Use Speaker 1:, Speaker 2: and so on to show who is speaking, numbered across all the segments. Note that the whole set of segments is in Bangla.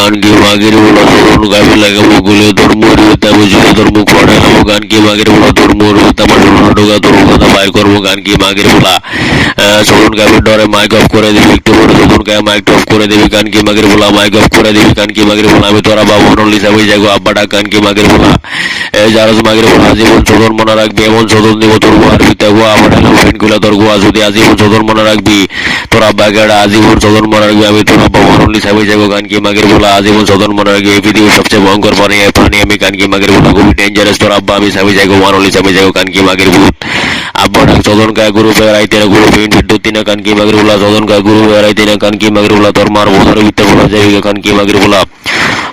Speaker 1: গান কি মাগের বলা তরুণ গাবি লাগে বকুলে ধর্ম রুতা বুঝিলে ধর্ম পড়ে নাম গান কি মাগের বলা ধর্ম রুতা মাডুলা ডোগা ধর্ম কথা বাই করব গান কি মাগের বলা তরুণ গাবির ডরে মাইক অফ করে দিবি একটু পরে তরুণ গায়ে মাইক অফ করে দিবি গান কি মাগের বলা মাইক অফ করে দিবি গান কি মাগের বলা আমি তোরা বাবা নলি সাবি যাগো আব্বাটা গান কি মাগের বলা যারস মাগের বলা জীবন সদন মনে রাখবি এমন সদন দিব তোর আর বিতাগো আমার ফ্রেন্ড গুলা তোর গোয়া যদি আজীবন সদন মনে রাখবি তোর আব্বা গেড়া আজীবন সদন মনে রাখবি আমি তোর আব্বা মরলি সাবি যাগো গান কি মাগের বলা আজীবন সদন মনে রাখবি এই পৃথিবীর সবচেয়ে ভয়ঙ্কর প্রাণী আমি গান কি মাগের বলা খুবই ডেঞ্জারাস তোর আব্বা আমি সাবি যাগো মরলি সাবি যাগো গান কি মাগের ভূত আব্বা ডাক সদন গায়ে গুরু বেড়াইতে না গুরু পেন বিদ্যুৎ না কান কি মাগের বলা সদন গায়ে গুরু বেড়াইতে না কান কি মাগের বলা তোর মার বোধার বিতে বলা যাই কান কি মাগের বলা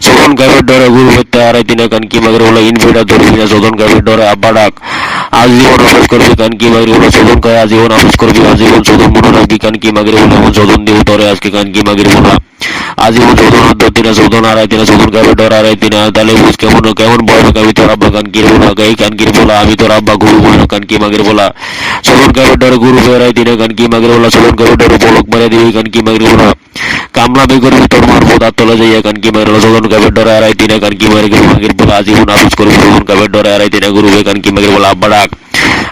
Speaker 1: সদন গায়ের ডরে গুরু পেতে আড়াইতে না কান কি মাগের বলা ইনভেটার ধরবি না সদন গায়ের ডরে আব্বা ডাক আজীবন আফস করবি কান কি মাগের বলা সদন গায়ে আজীবন আফস করবি আজীবন সদন মনে রাখবি কান কি মাগের বলা এমন সদন দিব তোরে আজকে কান কি মাগের বলা আজীবন সদন ধরতি না সদন আড়াইতে না সদন গায়ের ডর আড়াইতে না তাহলে বুঝ কেমন কেমন বয় রাখাবি তোর আব্বা কান কি বলা গাই কান কি বলা আমি তোর আব্বা গুরু বয় কান কি মাগের বলা সদন গায়ের ডরে গুরু বেড়াই দিনে কান কি মাগের বলা সদন গায়ের ডরে বলক মারে দিবি কান কি মাগের বলা কামলা বে করবি তোর মার বোধ তলে যাইয়া কান কি মাগের সদন গায়ের ডরে আড়াই দিনে কান কি মাগের বলা আজীবন আফস করবি সদন গায়ের ডরে আড়াই দিনে গুরু বে কান কি মাগের বলা আব্বা ডাক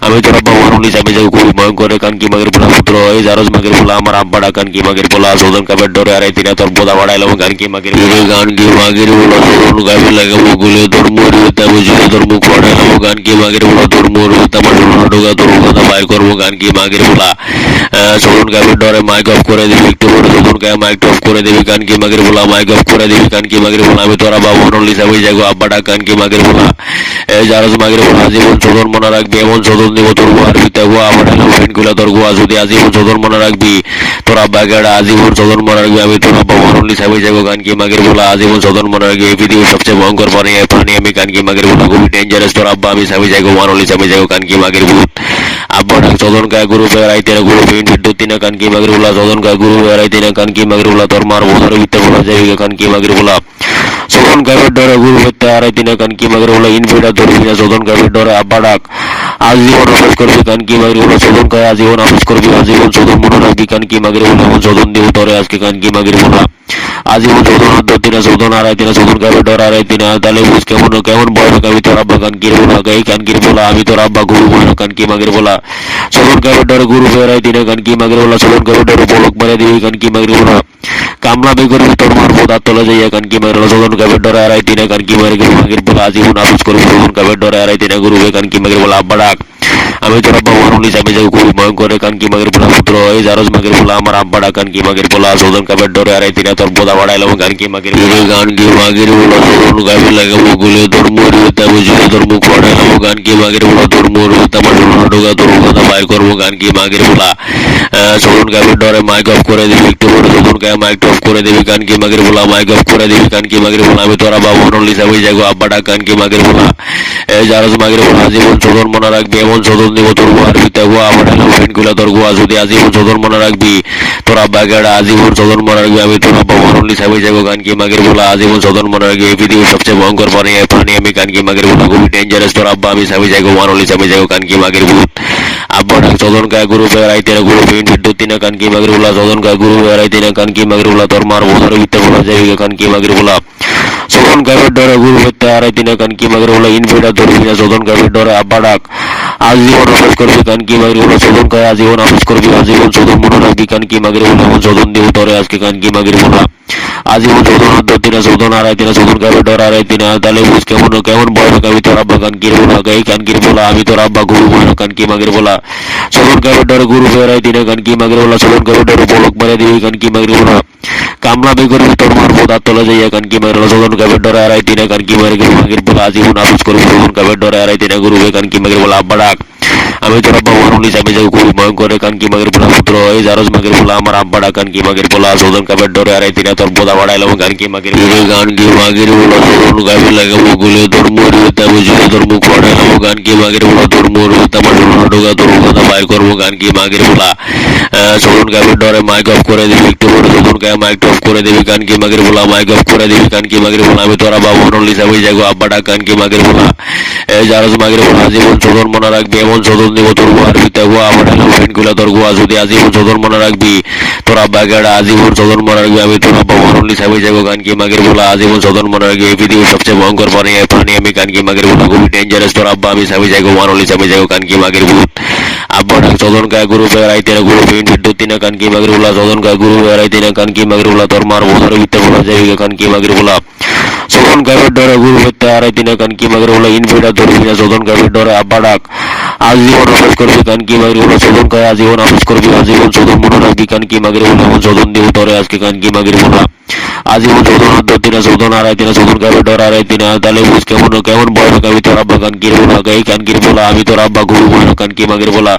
Speaker 1: আমি তোর আব্বা মরলি সামনে যাই খুবই ভয়ঙ্কর কান কি মাগের বলা পুত্র এই জারজ মাগের বলা আমার আব্বা ডাক কান কি মাগের বলা সদন গায়ের ডরে আড়াই দিনে তোর বোধা বাড়াইলাম গান কি মাগের গান কি মাগের বলা সদন গায়ে লাগে বকুলে ধর্ম রুতা বুঝিলে ধর্ম পড়ে নাম গান কি মাগের বলা ধর্ম রুতা মাডুলা ডোগা ধর্ম কথা বাই করব গান কি মাগের বলা সদন গায়ের ডরে মাইক অফ করে দিবি একটু পরে সদন গায়ে মাইক অফ করে দিবি গান কি মাগের বলা মাইক অফ করে দিবি গান কি মাগের বলা আমি তোরা বাবা নলি সাবি যাগো আব্বা ডাক গান কি মাগের বলা যারস মাগের বলা জীবন সদন মনে রাখবি এমন সদন দিব তোর আর বিতাগো আমার ফ্রেন্ড গুলা তোর গোয়া যদি আজীবন সদন মনে রাখবি তোর আব্বা গেড়া আজীবন সদন মনে রাখবি আমি তোর আব্বা মরলি সাবি যাগো গান কি মাগের বলা আজীবন সদন মনে রাখবি এই পৃথিবীর সবচেয়ে ভয়ঙ্কর প্রাণী আমি গান কি মাগের বলা খুবই ডেঞ্জারাস তোর আব্বা আমি সাবি যাগো মরলি সাবি যাগো গান কি মাগের ভূত আব্বা ডাক সদন গায়ে গুরু বেড়াইতে না গুরু পেন বিদ্যুৎ না কান কি মাগের বলা সদন গায়ে গুরু বেড়াইতে না কান কি মাগের বলা তোর মার বোধার বিতে বলা যাই কান কি মাগের বলা সদন গায়ের ডরে গুরু পেতে আড়াইতে না কান কি মাগের বলা ইনভেটার ধরবি না সদন গায়ের ডরে আব্বা ডাক আজীবন আফস করবি কান কি মাগের বলা সদন গায়ে আজীবন আফস করবি আজীবন সদন মনে রাখবি কান কি মাগের বলা এমন সদন দিব তোরে আজকে কান কি মাগের বলা আজীবন সদন ধরতি না সদন আড়াইতে না সদন গায়ের ডর আড়াইতে না তাহলে বুঝ কেমন কেমন বয় রাখাবি তোর আব্বা কান কি বলা গাই কান কি বলা আমি তোর আব্বা গুরু বয় কান কি মাগের বলা সদন গায়ের ডরে গুরু বেড়াই দিনে কান কি মাগের বলা সদন গায়ের ডরে বলক মারে দিবি কান কি মাগের বলা কামলা বে করবি তোর মার বোধ তলে যাইয়া কান কি মাগের সদন গায়ের ডরে আড়াই দিনে কান কি মাগের বলা আজীবন আফস করবি সদন গায়ের ডরে আড়াই দিনে গুরু বে কান কি মাগের বলা আব্বা ডাক আমি তোর আব্বা মরলি সামনে যাই খুবই ভয়ঙ্কর কান কি মাগের বলা পুত্র এই জারজ মাগের বলা আমার আব্বা ডাক কান কি মাগের বলা সদন গায়ের ডরে আড়াই দিনে তোর বোধা বাড়াইলাম গান কি মাগের গান কি মাগের বলা সদন গায়ে লাগে বকুলে ধর্ম রুতা বুঝিলে ধর্ম পড়ে নাম গান কি মাগের বলা ধর্ম রুতা মাডুলা ডোগা ধর্ম কথা বাই করব গান কি মাগের বলা সদন গায়ের ডরে মাইক অফ করে দিবি একটু পরে সদন গায়ে মাইক অফ করে দিবি গান কি মাগের বলা মাইক অফ করে দিবি গান কি মাগের বলা আমি তোরা বাবা নলি সাবি যাগো আব্বা ডাক গান কি মাগের বলা যারস মাগের বলা জীবন সদন মনে রাখবি এমন সদন দিব তোর আর বিতাগো আমার ফ্রেন্ড গুলা তোর গোয়া যদি আজীবন সদন মনে রাখবি তোর আব্বা গেড়া আজীবন সদন মনে রাখবি আমি তোর আব্বা মরলি সাবি যাগো গান কি মাগের বলা আজীবন সদন মনে রাখবি এই পৃথিবীর সবচেয়ে ভয়ঙ্কর প্রাণী আমি গান কি মাগের বলা খুবই ডেঞ্জারাস তোর আব্বা আমি সাবি যাগো মরলি সাবি যাগো গান কি মাগের ভূত আব্বা ডাক সদন গায়ে গুরু বেড়াইতে না গুরু পেন বিদ্যুৎ না কান কি মাগের বলা সদন গায়ে গুরু বেড়াইতে না কান কি মাগের বলা তোর মার বোধার বিতে বলা যাই কান কি মাগের বলা সদন গায়ের ডরে গুরু পেতে আড়াই দিনে কান কি মাগের বলা ইনভেটার ধরবি না সদন গায়ের ডরে আব্বা ডাক আজীবন আফস করবি কান কি মাগের বলা সদন গায়ে আজীবন আফস করবি আজীবন সদন মনে রাখবি কান কি মাগের বলা এমন সদন দিব তোরে আজকে কান কি মাগের বলা আজীবন সদন ধরতি না সদন আড়াইতে না সদন গায়ের ডর আড়াইতে না তাহলে বুঝ কেমন কেমন বয় রাখাবি তোর আব্বা কান কি বলা গাই কান কি বলা আমি তোর আব্বা গুরু বয় কান কি মাগের বলা সদন গায়ের ডরে গুরু বেড়াই দিনে কান কি মাগের বলা সদন গায়ের ডরে বলক মারে দিবি কান কি মাগের বলা কামলা বে করবি তোর মার বোধ তলে যাইয়া কান কি মাগের সদন গায়ের ডরে আড়াই দিনে কান কি মাগের বলা আজীবন আফস করবি সদন গায়ের ডরে আড়াই দিনে গুরু বে কান কি মাগের বলা আব্বা ডাক আমি তোর আব্বা মরলি সামনে যাই খুবই ভয়ঙ্কর কান কি মাগের বলা পুত্র এই জারজ মাগের বলা আমার আব্বা ডাক কান কি মাগের বলা সদন গায়ের ডরে আড়াই দিনে তোর বোধা বাড়াইলাম গান কি মাগের গান কি মাগের বলা সদন গায়ে লাগে বকুলে ধর্ম রুতা বুঝিলে ধর্ম পড়ে নাম গান কি মাগের বলা ধর্ম রুতা মাডুলা ডোগা ধর্ম কথা বাই করব গান কি মাগের বলা সদন গায়ের ডরে মাইক অফ করে দিবি একটু পরে সদন গায়ে মাইক অফ করে দিবি গান কি মাগের বলা মাইক অফ করে দিবি গান কি মাগের বলা আমি তোরা বাবা নলি সাবি যাগো আব্বা ডাক গান কি মাগের বলা যারস মাগের বলা জীবন সদন মনে রাখবি এমন সদন দিব তোর আর বিতাগো আমার ফ্রেন্ড গুলা তোর গোয়া যদি আজীবন সদন মনে রাখবি তোরা বাগেরা আজীবন সদন মনে রাখবি আমি তোর আব্বা মরণলি সাবি যাবো কানকি মাগের বলা আজীবন সদন মনে রাখবি এই পৃথিবীর সবচেয়ে ভয়ঙ্কর প্রাণী আমি কানকি মাগের বলা খুবই ডেঞ্জারাস তোর আব্বা আমি সাবি যাবো মরণলি সাবি যাবো কানকি মাগের ভূত আব্বা ডাক সদন কায় গুরু বেড়াইতে না গুরু পেইন বিদ্যুৎ না কানকি মাগের বলা সদন কায় গুরু বেড়াইতে না কানকি মাগের বলা তোর মার বোধার বিতে বলা যাবি কানকি মাগের বলা সদন কাবের ডরে গুরু হইতে আড়াইতে না কানকি মাগের বলা ইনভেটার ধরবি না সদন কাবের ডরে আব্বা ডাক আজীবন আফিস করবি কানকি মাগের বলা সদন কায় আজীবন আফিস করবি আজীবন সদন মনে রাখবি কানকি মাগের বলা এমন সদন দিব তোরে আজকে কানকি মাগের বলা আজীবন সদন ধরতি না সদন আড়াইতে না সদন কাবের ডর আড়াইতে না তাহলে বুঝ কেমন কেমন বয় কাবি তোর আব্বা কানকির বলা গাই কানকির বলা আমি তোর আব্বা গুরু বলা কানকি মাগের বলা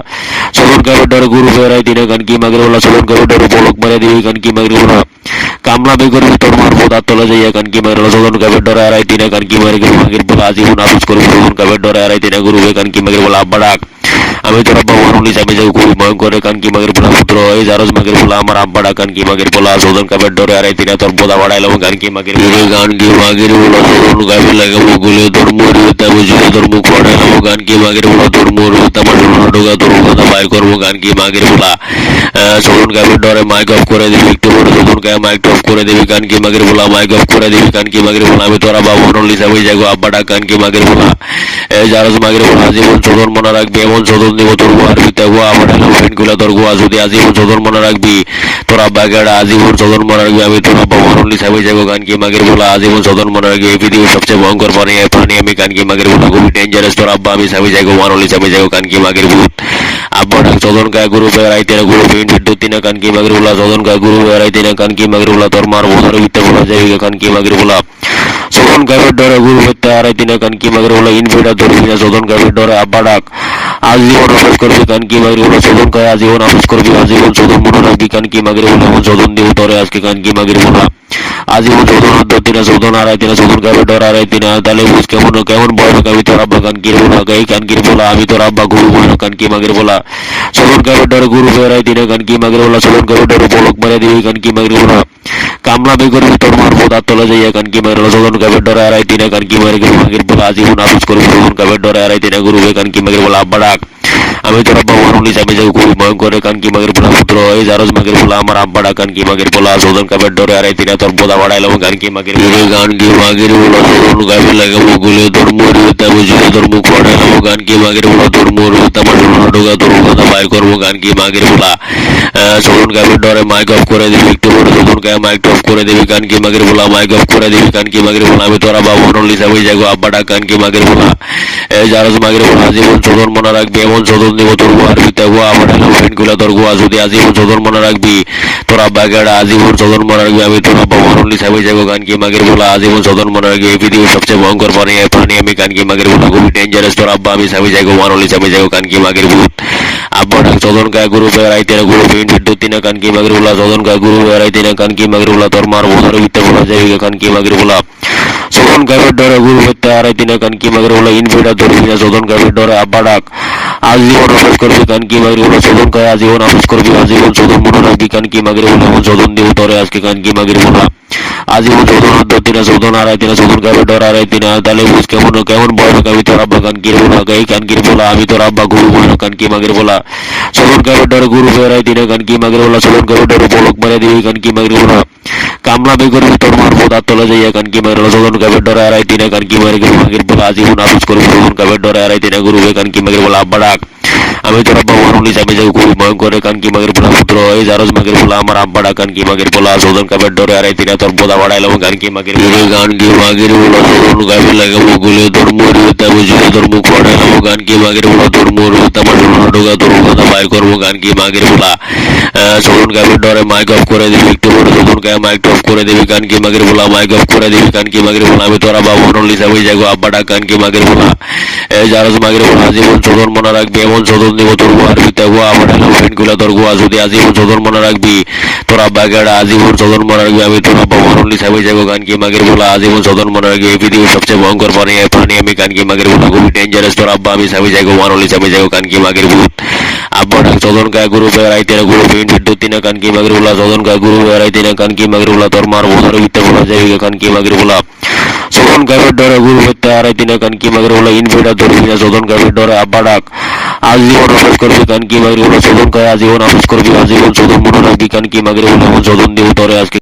Speaker 1: সদন কাবের ডরে গুরু বেড়াইতে না কানকি মাগের বলা সদন কাবের ডরে বলক মারে দিবি কানকি মাগের বলা কামলা বে করবি তোর মার বোধ তলে যাইয়া কানকি মাগের বলা সদন কাবের ডরে আড়াইতে না কানকি মাগের বলা আজীবন আফিস করবি সদন কাবের ডরে আড়াইতে না গুরু বে কানকি মাগের বলা আব্বা ডাক আমি তোর আব্বা মরণলি সামনে যাবো খুবই ভয়ঙ্কর কানকি মাগের বলা পুত্র এই জারজ মাগের বলা আমার আব্বা ডাক কানকি মাগের বলা সদন কাবের ডরে আড়াইতে না তোর বোধা বাড়াইলাম কানকি মাগের কানকি মাগের বলা সদন কাবের লাগাবো গুলে তোর মরি তাবো জুড়ে তোর মুখ বাড়াইলাম কানকি মাগের বলা তোর মরি তামার ঢোকা তোর কথা বাই করবো কানকি মাগের বলা সদন কাবের ডরে মাইক অফ করে দিবি একটু পরে সদন কায় মাইক অফ করে দিবি কানকি মাগের বলা মাইক অফ করে দিবি কানকি মাগের বলা আমি তোর আব্বা মরণলি সামনে যাবো আব্বা ডাক কানকি মাগের বলা এই জারজ মাগের বলা জীবন সদন মনে রাখবি এমন সদন দিব তোর গোয়ার ভিতরে গোয়া আমার ফ্রেন্ড গুলা তোর গোয়া যদি আজীবন সদন মনে রাখবি তোর আব্বা গেড়া আজীবন সদন মনে রাখবি আমি তোর আব্বা মরণলি সামনে যাবো কানকি মাগের বলা আজীবন সদন মনে রাখবি এই পৃথিবীর সবচেয়ে ভয়ঙ্কর প্রাণী আমি কানকি মাগের বলা খুবই ডেঞ্জারাস তোর আব্বা আমি সামনে যাবো মরণলি সামনে যাবো কানকি মাগের ভূত আব্বা ডাক সদন কায় গুরু বেড়াইতে না গুরু পেইন বিদ্যুৎ না কানকি মাগের বলা সদন কায় গুরু বেড়াইতে না কানকি মাগের বলা তোর মার বোধার বিতে বলা যাবি কানকি মাগের বলা সদন কাবের ডরে গুরু হইতে আড়াইতে না কানকি মাগের বলা ইনভেটার ধরবি না সদন কাবের ডরে আব্বা ডাক আজীবন আফিস করবি কানকি মাগের বলা সদন কায় আজীবন আফিস করবি আজীবন সদন মনে রাখবি কানকি মাগের বলা এমন সদন দিব তোরে আজকে কানকি মাগের বলা আজীবন সদন ধরতি না সদন আড়াইতে না সদন কাবের ডর আড়াইতে না তাহলে বুঝ কেমন কেমন বয় কাবি তোর আব্বা কানকির বলা গাই কানকির বলা আমি তোর আব্বা গুরু বলা কানকি মাগের বলা সদন কাবের ডরে গুরু বেড়াইতে না কানকি মাগের বলা সদন কাবের ডরে বলক মারে দিবি কানকি মাগের বলা কামলা বে করবি তোর মার বোধ তলে যাইয়া কানকি মাগের বলা সদন কাবের ডরে আড়াইতে না কানকি মাগের বলা আজীবন আফিস করবি সদন কাবের ডরে আড়াইতে না গুরু বে কানকি মাগের বলা আব্বা ডাক আমি তোর আব্বা মরণলি সামনে যাবো খুবই ভয়ঙ্কর কানকি মাগের বলা পুত্র এই জারজ মাগের বলা আমার আব্বা ডাক কানকি মাগের বলা সদন কাবের ডরে আড়াইতে না তোর বোধা বাড়াইলাম কানকি মাগের কানকি মাগের বলা সদন কাবের লাগাবো গুলে তোর মরি তাবো জুড়ে তোর মুখ বাড়াইলাম কানকি মাগের বলা তোর মরি তামার ঢোকা তোর কথা বাই করবো কানকি মাগের বলা সদন কাবের ডরে মাইক অফ করে দিবি একটু পরে সদন কায় মাইক অফ করে দিবি কানকি মাগের বলা মাইক অফ করে দিবি কানকি মাগের বলা আমি তোর আব্বা মরণলি সামনে যাবো আব্বা ডাক কানকি মাগের বলা এই জারজ মাগের বলা আজীবন সদন মনে রাখবি এমন সদন দিব তোর গোয়ার ভিতরে গোয়া আমার ফ্রেন্ড গুলা তোর গোয়া যদি আজীবন সদন মনে রাখবি তোর আব্বা গেড়া আজীবন সদন মনে রাখবি আমি তোর আব্বা মরণলি সামনে যাবো কানকি মাগের বলা আজীবন সদন মনে রাখবি এই পৃথিবীর সবচেয়ে ভয়ঙ্কর প্রাণী আমি কানকি মাগের বলা খুবই ডেঞ্জারাস তোর আব্বা আমি সামনে যাবো মরণলি সামনে যাবো কানকি মাগের ভূত আব্বা ডাক সদন কায় গুরু বেড়াইতে না গুরু পেইন বিদ্যুৎ না কানকি মাগের বলা সদন কায় গুরু বেড়াইতে না কানকি মাগের বলা তোর মার বোধার বিতে বলা যাবি কানকি মাগের বলা সদন কাবের ডরে গুরু হইতে আড়াইতে না কানকি মাগের বলা ইনভেটার ধরবি না সদন কাবের ডরে আজীবন আফিস করবি সদন কাবের ডরে আড়াইতে না গুরু বে কানকি মাগের বলা সদন কায় আজীবন আফিস করবি আজীবন সদন মনে রাখবি কানকি মাগের বলা আমি তোর আব্বা মরণলি সামনে যাবো খুবই ভয়ঙ্কর কানকি মাগের বলা সদন কাবের ডরে আব্বা ডাক আজীবন আফিস করবি কানকি মাগের বলা সদন কায় আজীবন আফিস করবি আজীবন সদন মনে রাখবি কানকি মাগের বলা এমন সদন দিব তোরে আজকে কানকি মাগের বলা আজীবন সদন ধরতি না সদন আড়াইতে না সদন কাবের ডর আড়াইতে না তাহলে বুঝ কেমন কেমন বয় কাবি তোর আব্বা কানকির বলা গাই কানকির বলা আমি তোর আব্বা গুরু বলা কানকি মাগের বলা সদন কাবের ডরে গুরু বেড়াইতে না কানকি মাগের বলা সদন কাবের ডরে বলক মারে দিবি কানকি মাগের বলা কামলা বে করবি তোর মার বোধ তলে যাইয়া কানকি মাগের বলা সদন কাবের ডরে আড়াইতে না কানকি মাগের বলা আজীবন আফিস করবি সদন কাবের ডরে আড়াইতে না গুরু বে কানকি মাগের বলা আব্বা ডাক আমি তোর আব্বা মরণলি সামনে যাবো খুবই ভয়ঙ্কর কানকি মাগের বলা পুত্র এই জারজ মাগের বলা আমার আব্বা ডাক কানকি মাগের বলা সদন কাবের ডরে আড়াইতে না তোর বোধা বাড়াইলাম কানকি মাগের কানকি মাগের বলা সদন কাবের লাগাবো গুলে তোর মরি তাবো জুড়ে তোর মুখ বাড়াইলাম কানকি মাগের বলা তোর মরি তামার ঢোকা তোর কথা বাই করবো কানকি মাগের বলা সদন কাবের ডরে মাইক অফ করে দিবি একটু পরে সদন কায় মাইক অফ করে দিবি কানকি মাগের বলা মাইক অফ করে দিবি কানকি মাগের বলা আমি তোর আব্বা মরণলি সামনে যাবো আব্বা ডাক কানকি মাগের বলা এই জারজ মাগের বলা আজীবন সদন মনে রাখবি এমন সদন দিব তোর গোয়ার ভিতরে গোয়া আমার ফ্রেন্ড গুলা তোর গোয়া যদি আজীবন সদন মনে রাখবি তোর আব্বা গেড়া আজীবন সদন মনে রাখবি আমি তোর আব্বা মরণলি সামনে যাবো কানকি মাগের বলা আজীবন সদন মনে রাখবি এই পৃথিবীর সবচেয়ে ভয়ঙ্কর প্রাণী আমি কানকি মাগের বলা খুবই ডেঞ্জারাস তোর আব্বা আমি সামনে যাবো মরণলি সামনে যাবো কানকি মাগের ভূত আব্বা ডাক সদন কায় গুরু বেড়াইতে না গুরু পেইন বিদ্যুৎ না কানকি মাগের বলা সদন কায় গুরু বেড়াইতে না কানকি মাগের বলা তোর মার বোধার বিতে বলা যাবি কানকি মাগের বলা সদন কাবের ডরে গুরু হইতে আড়াইতে না কানকি মাগের বলা ইনভেটার ধরবি না সদন কাবের ডরে আব্বা ডাক আজীবন অভ্যাস করবি কান কি মাগরে বলা শোধন খায় আজীবন অভ্যাস করবি আজীবন শোধন মনে রাখবি কান কি মাগরে বলে এমন শোধন দিয়ে উত্তরে আজকে